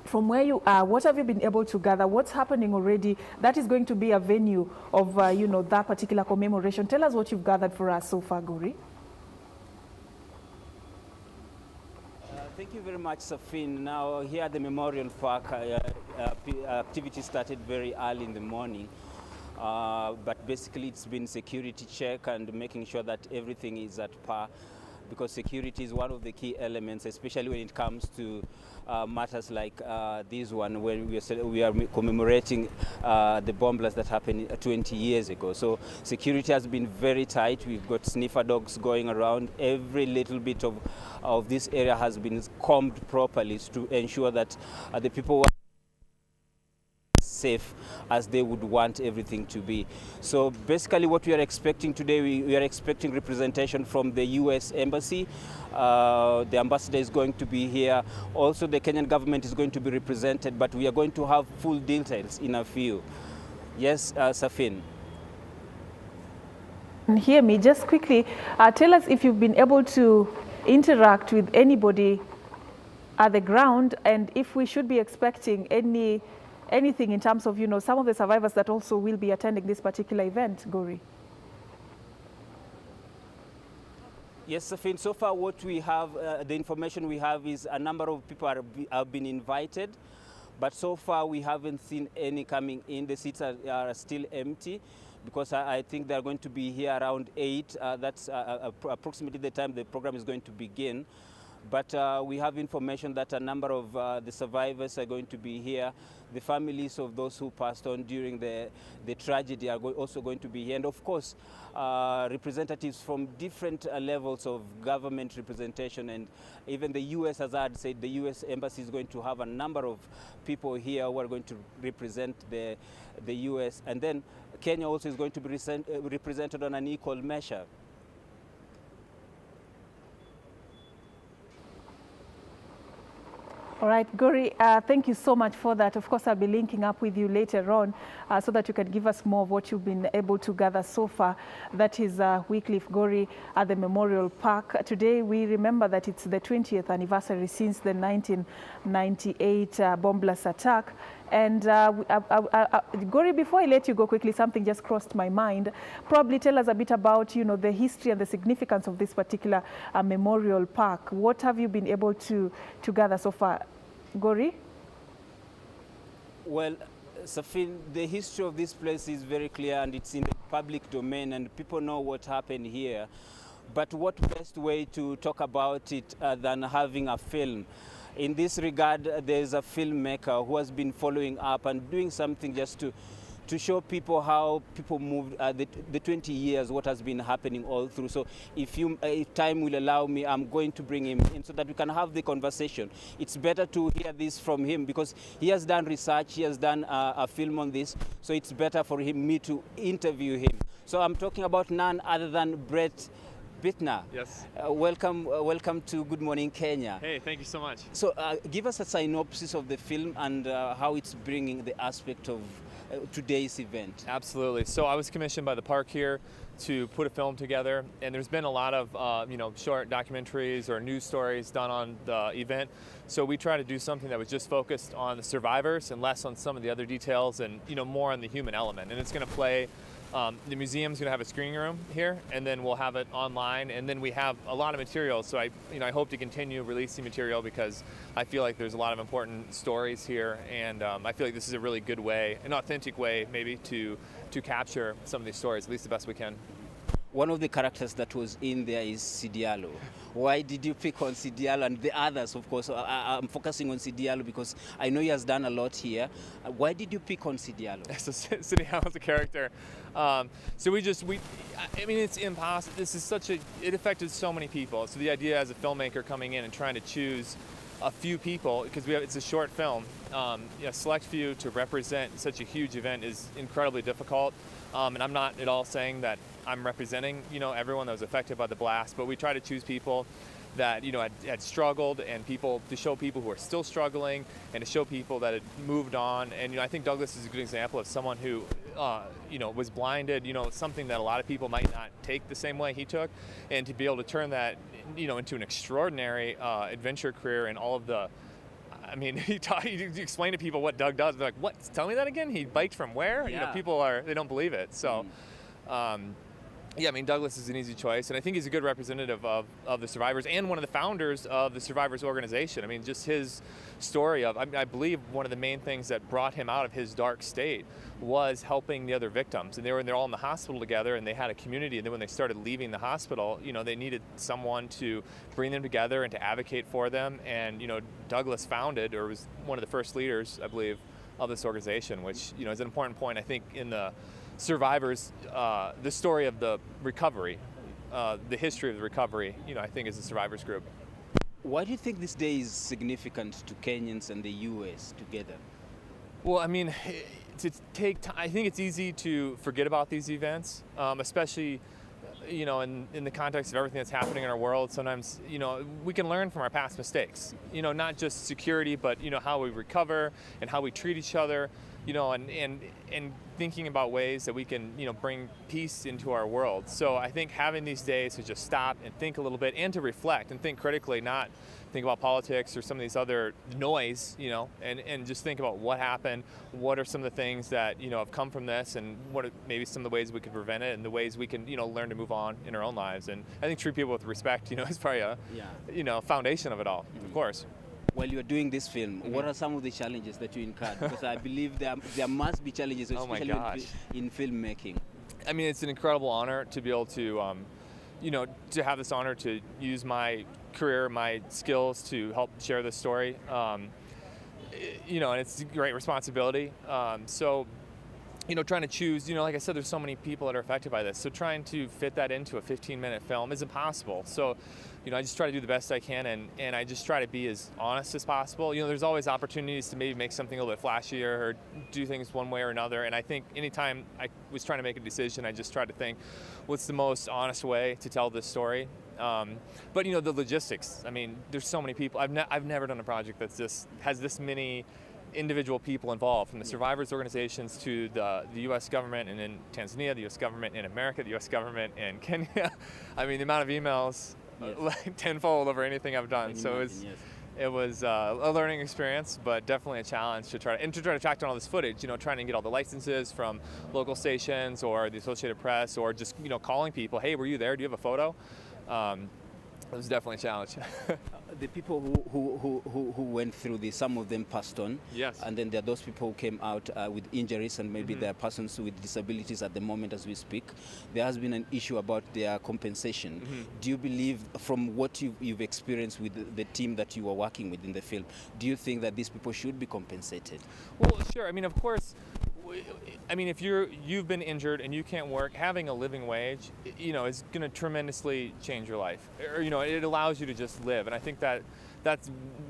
from where you are, what have you been able to gather? What's happening already? That is going to be a venue of, that particular commemoration. Tell us what you've gathered for us so far, Guri. Thank you very much, Safin. Now, here at the Memorial Park, activity started very early in the morning. But basically, it's been security check and making sure that everything is at par, because security is one of the key elements, especially when it comes to matters like this one, where we are commemorating the bomb blast that happened 20 years ago. So security has been very tight. We've got sniffer dogs going around. Every little bit of this area has been combed properly to ensure that the people are safe as they would want everything to be. So basically what we are expecting today, we are expecting representation from the US Embassy. The ambassador is going to be here. Also the Kenyan government is going to be represented, but we are going to have full details in a few. Yes, Safin. Hear me, just quickly, tell us if you've been able to interact with anybody at the ground, and if we should be expecting anything in terms of, some of the survivors that also will be attending this particular event, Guri. Yes, Safin, so far what we have, the information we have is a number of people have been invited, but so far we haven't seen any coming in. The seats are still empty, because I think they're going to be here around 8. That's approximately the time the program is going to begin. But we have information that a number of the survivors are going to be here. The families of those who passed on during the tragedy are also going to be here. And of course, representatives from different levels of government representation, and even the US, as I had said, the US Embassy is going to have a number of people here who are going to represent the US. And then Kenya also is going to be represented on an equal measure. All right, Guri, thank you so much for that. Of course, I'll be linking up with you later on so that you can give us more of what you've been able to gather so far. That is Wycliffe Guri at the Memorial Park. Today, we remember that it's the 20th anniversary since the 1998 bomb blast attack. And Guri, before I let you go quickly, something just crossed my mind. Probably tell us a bit about, the history and the significance of this particular memorial park. What have you been able to gather so far, Guri? Well, Safin, the history of this place is very clear, and it's in the public domain, and people know what happened here. But what best way to talk about it than having a film? In this regard, there's a filmmaker who has been following up and doing something just to show people how people moved the 20 years, what has been happening all through. So if time will allow me, I'm going to bring him in so that we can have the conversation. It's better to hear this from him because he has done research, he has done a film on this, so it's better for me to interview him. So I'm talking about none other than Brett Bittner. Yes. Welcome to Good Morning Kenya. Hey, thank you so much. So give us a synopsis of the film and how it's bringing the aspect of today's event. Absolutely. So I was commissioned by the park here to put a film together, and there's been a lot of short documentaries or news stories done on the event. So we try to do something that was just focused on the survivors and less on some of the other details, and more on the human element. And it's going to play. The museum's going to have a screening room here, and then we'll have it online, and then we have a lot of material. So I hope to continue releasing material because I feel like there's a lot of important stories here, and I feel like this is a really good way, an authentic way maybe to capture some of these stories, at least the best we can. One of the characters that was in there is Sidialo. Why did you pick on Sidialo and the others? Of course, I'm focusing on Sidialo because I know he has done a lot here. Why did you pick on Sidialo? So Sidialo's a character. I mean, it's impossible. This is it affected so many people. So the idea as a filmmaker coming in and trying to choose a few people, because it's a short film, a select few to represent such a huge event is incredibly difficult. And I'm not at all saying that I'm representing, everyone that was affected by the blast, but we try to choose people that, had struggled, and to show people who are still struggling, and to show people that had moved on. And, I think Douglas is a good example of someone who, was blinded, something that a lot of people might not take the same way he took, and to be able to turn that, into an extraordinary adventure career and all of the I mean, you explain to people what Doug does. They're like, what? Tell me that again? He biked from where? Yeah. People they don't believe it. So, yeah, I mean, Douglas is an easy choice, and I think he's a good representative of the survivors and one of the founders of the survivors organization. I mean, just his story of, I believe one of the main things that brought him out of his dark state was helping the other victims. And they're all in the hospital together, and they had a community. And then when they started leaving the hospital, they needed someone to bring them together and to advocate for them. And, Douglas founded, or was one of the first leaders, I believe, of this organization, which, is an important point, I think, in the survivors, the story of the recovery, the history of the recovery, I think is the survivors group. Why do you think this day is significant to Kenyans and the US together? Well, I mean, to take time, I think it's easy to forget about these events, especially, in the context of everything that's happening in our world. Sometimes, we can learn from our past mistakes, not just security, but, how we recover and how we treat each other, and thinking about ways that we can, bring peace into our world. So I think having these days to just stop and think a little bit and to reflect and think critically, not think about politics or some of these other noise, and just think about what happened, what are some of the things that, have come from this, and what are maybe some of the ways we can prevent it and the ways we can, learn to move on in our own lives. And I think treat people with respect, is probably a, foundation of it all, of course. While you're doing this film, what are some of the challenges that you incurred? Because I believe there must be challenges, especially in filmmaking. I mean, it's an incredible honor to be able to, to have this honor to use my career, my skills to help share this story. And it's a great responsibility. So, trying to choose, like I said, there's so many people that are affected by this. So trying to fit that into a 15-minute film is impossible. So, I just try to do the best I can, and I just try to be as honest as possible. There's always opportunities to maybe make something a little bit flashier or do things one way or another. And I think anytime I was trying to make a decision, I just tried to think, what's the most honest way to tell this story? But the logistics. I mean, there's so many people. I've never done a project that's has this many individual people involved, from the survivors organizations to the U.S. government, and in Tanzania, the U.S. government in America, the U.S. government in Kenya. I mean, the amount of emails, like tenfold over anything I've done. So it was a learning experience, but definitely a challenge to try to track down all this footage. Trying to get all the licenses from local stations or the Associated Press, or just calling people. Hey, were you there? Do you have a photo? It was definitely a challenge. The people who went through this, some of them passed on. Yes. And then there are those people who came out with injuries, and maybe there are persons with disabilities at the moment as we speak. There has been an issue about their compensation. Do you believe, from what you've experienced with the team that you are working with in the film, do you think that these people should be compensated? Well, sure. I mean, of course. I mean, if you've been injured and you can't work, having a living wage, is going to tremendously change your life. Or, it allows you to just live. And I think that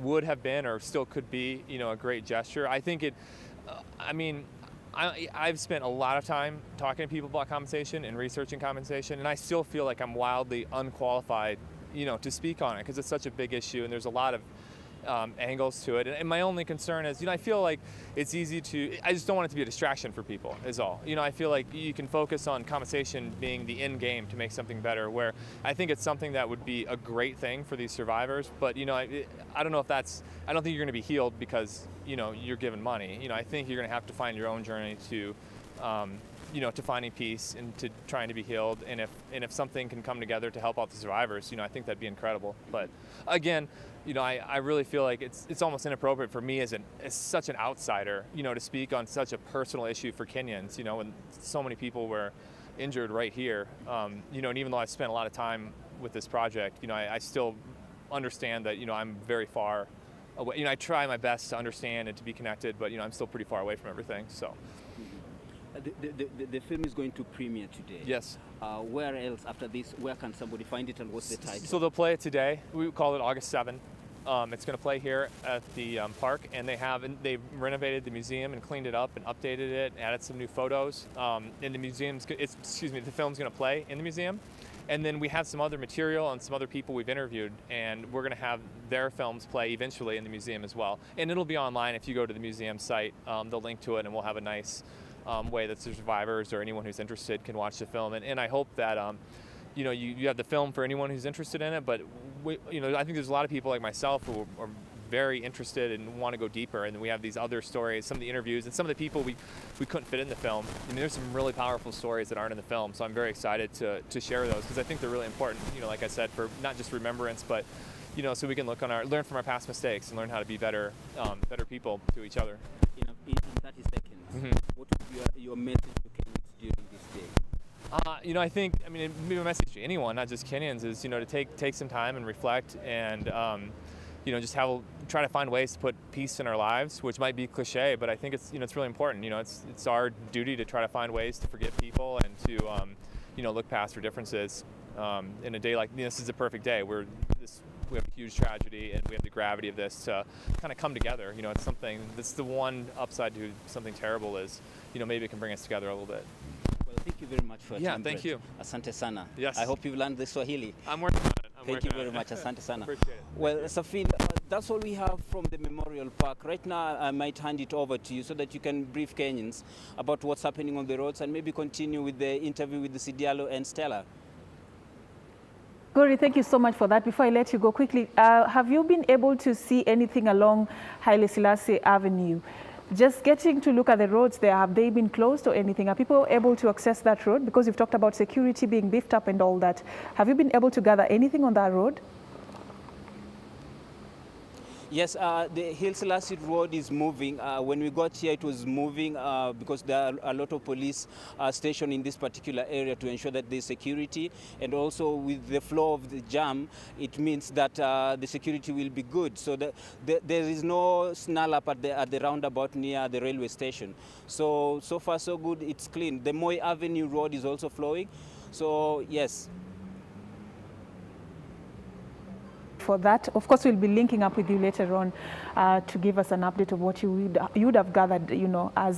would have been, or still could be, a great gesture. I think I've spent a lot of time talking to people about compensation and researching compensation, and I still feel like I'm wildly unqualified, to speak on it, because it's such a big issue, and there's a lot of angles to it. And my only concern is, I feel like it's easy I just don't want it to be a distraction for people, is all. I feel like you can focus on compensation being the end game to make something better, where I think it's something that would be a great thing for these survivors. But, I don't know if I don't think you're going to be healed because, you're given money. I think you're going to have to find your own journey to, to finding peace and to trying to be healed. And if something can come together to help out the survivors, I think that'd be incredible. But again, I really feel like it's almost inappropriate for me as such an outsider, to speak on such a personal issue for Kenyans, when so many people were injured right here. And even though I've spent a lot of time with this project, I still understand that, I'm very far away. I try my best to understand and to be connected, but, I'm still pretty far away from everything, so. The film is going to premiere today. Yes. Where else after this? Where can somebody find it, and what's the title? So they'll play it today. We call it August 7. It's going to play here at the park, and they've renovated the museum and cleaned it up and updated it, added some new photos. And the film's going to play in the museum. And then we have some other material and some other people we've interviewed, and we're going to have their films play eventually in the museum as well. And it'll be online if you go to the museum site. They'll link to it, and we'll have a nice way that the survivors or anyone who's interested can watch the film. And I hope that you have the film for anyone who's interested in it, but I think there's a lot of people like myself who are very interested and want to go deeper. And we have these other stories, some of the interviews, and some of the people we couldn't fit in the film. I mean, there's some really powerful stories that aren't in the film, so I'm very excited to share those, because I think they're really important, like I said, for not just remembrance, but so we can learn from our past mistakes and learn how to be better people to each other. In 30 seconds, what would be your message to Kenyans during this day? I think, maybe a message to anyone, not just Kenyans, is to take some time and reflect, and just try to find ways to put peace in our lives, which might be cliche, but I think it's it's really important. It's our duty to try to find ways to forgive people and to look past our differences. In a day like this is a perfect day. We have a huge tragedy, and we have the gravity of this to kind of come together. It's something that's the one upside to something terrible is, maybe it can bring us together a little bit. Well, thank you very much for your time. Thank you. Asante sana. Yes. I hope you've learned the Swahili. I'm working on it. Thank you very much. Asante sana. Appreciate it. Well, Safin, that's all we have from the Memorial Park. Right now, I might hand it over to you so that you can brief Kenyans about what's happening on the roads, and maybe continue with the interview with the Sidialo and Stella. Gori, thank you so much for that. Before I let you go quickly, have you been able to see anything along Haile Selassie Avenue? Just getting to look at the roads there, have they been closed or anything? Are people able to access that road? Because you've talked about security being beefed up and all that. Have you been able to gather anything on that road? Yes, the Haile Selassie Road is moving. When we got here, it was moving because there are a lot of police stationed in this particular area to ensure that there's security. And also with the flow of the jam, it means that the security will be good. So there is no snarl up at the roundabout near the railway station. So far so good, it's clean. The Moi Avenue Road is also flowing. So yes. For that, of course, we'll be linking up with you later on to give us an update of what you would have gathered, as